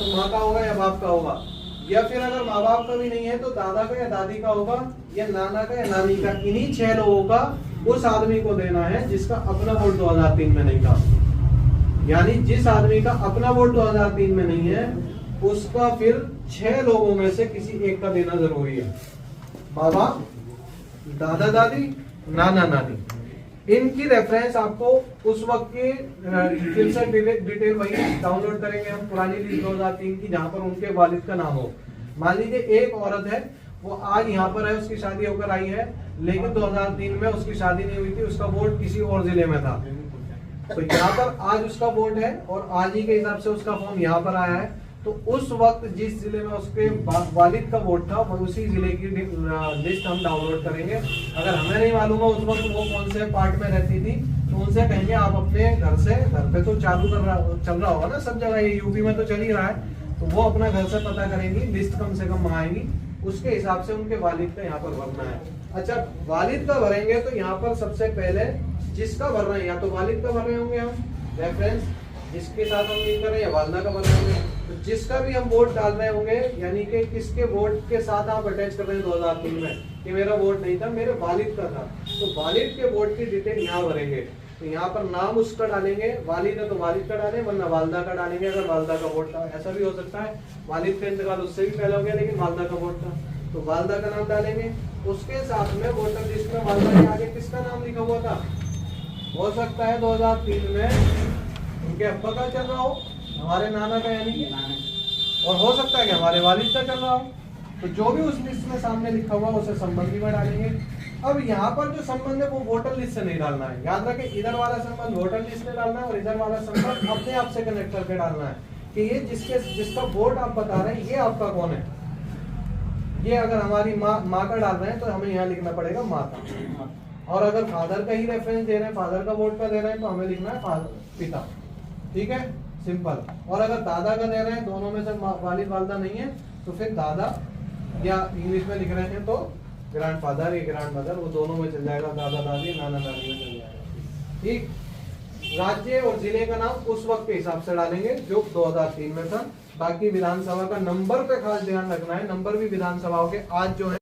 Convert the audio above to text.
तो माँ का होगा या बाप का होगा, या फिर अगर माँ बाप का भी नहीं है तो दादा का या दादी का होगा, या नाना का या नानी का। इन्हीं 6 लोगों का उस आदमी को देना है जिसका अपना वोट 2003 में नहीं था। यानी जिस आदमी का अपना वोट 2003 में नहीं है उसका फिर 6 लोगों में से किसी एक का देना जरूरी है। माँ बाप, दादा दादी, नाना नानी, इनकी रेफरेंस आपको उस वक्त की फिर से डिटेल वही डाउनलोड करेंगे हम, पुरानी लिस्ट 2003 की, जहां पर उनके वालिद का नाम हो। मान लीजिए एक औरत है, वो आज यहाँ पर है, उसकी शादी होकर आई है, लेकिन 2003 में उसकी शादी नहीं हुई थी, उसका वोट किसी और जिले में था। तो यहाँ पर आज उसका वोट है और आज ही के हिसाब से उसका फॉर्म यहाँ पर आया है। तो उस वक्त जिस जिले में उसके वालिद का वोट था वो उसी जिले की लिस्ट हम डाउनलोड करेंगे। अगर हमें नहीं मालूम है उस वक्त वो कौन से पार्ट में रहती थी, तो उनसे कहेंगे आप अपने घर पे तो चल रहा होगा ना सब जगह, ये यूपी में तो चल ही रहा है, तो वो अपना घर से पता करेंगी, लिस्ट कम से कम मंगाएंगी, उसके हिसाब से उनके वालिद का यहाँ पर भरना है। अच्छा, वालिद का भरेंगे तो यहाँ पर सबसे पहले जिसका भर रहे हैं, या तो वालिद का भर रहे होंगे हम रेफरेंस जिसके साथ हम लिंक कर रहे हैं, या वालदा का भर रहे होंगे। तो जिसका भी हम वोट डाल रहे होंगे, यानी कि किसके वोट के साथ आप अटैच कर रहे हैं 2003 में कि मेरा वोट नहीं था, मेरे वालिद का था, तो वालिद के वोट की डिटेल यहाँ भरेंगे। तो यहाँ पर नाम उसका डालेंगे, वालिद है तो वालिद का डालें, वरना वालदा का डालेंगे अगर वालदा का वोट था। ऐसा भी हो सकता है वालिद का इंतकाल उससे भी पहले हो गया लेकिन वालदा का वोट था, तो वालदा का नाम डालेंगे। उसके साथ में वोटर लिस्ट में वालदा के आगे किसका नाम लिखा हुआ था, हो सकता है 2003 में उनके अब्बा का चल रहा हो, हमारे नाना का यानी कि, और हो सकता है कि हमारे वालिद का चल रहा हो। तो जो भी उस लिस्ट में सामने लिखा हुआ उसे संबंधी में डालेंगे। अब यहाँ पर जो संबंध है वो वोटर लिस्ट से नहीं डालना है, याद रखें, इधर वाला संबंध वोटर लिस्ट में डालना है और इधर वाला संबंध अपने आप से कनेक्ट करके डालना है कि ये जिसका वोट आप बता रहे हैं ये आपका कौन है। ये अगर हमारी माँ का डाल रहे हैं तो हमें यहाँ लिखना पड़ेगा माँ का, और अगर फादर का ही रेफरेंस दे रहे हैं, फादर का वोट का दे रहे हैं, तो हमें लिखना है पिता। ठीक है, सिंपल। और अगर दादा का दे रहे हैं, दोनों में से वालिद वालदा नहीं है, तो फिर दादा, या इंग्लिश में लिख रहे हैं तो ग्रैंडफादर या ग्रैंडमदर, वो दोनों में चल जाएगा, दादा दादी नाना नानी में चल जाएगा। ठीक, राज्य और जिले का नाम उस वक्त के हिसाब से डालेंगे जो 2003 में था। बाकी विधानसभा का नंबर पे खास ध्यान रखना है, नंबर भी विधानसभाओं के आज जो है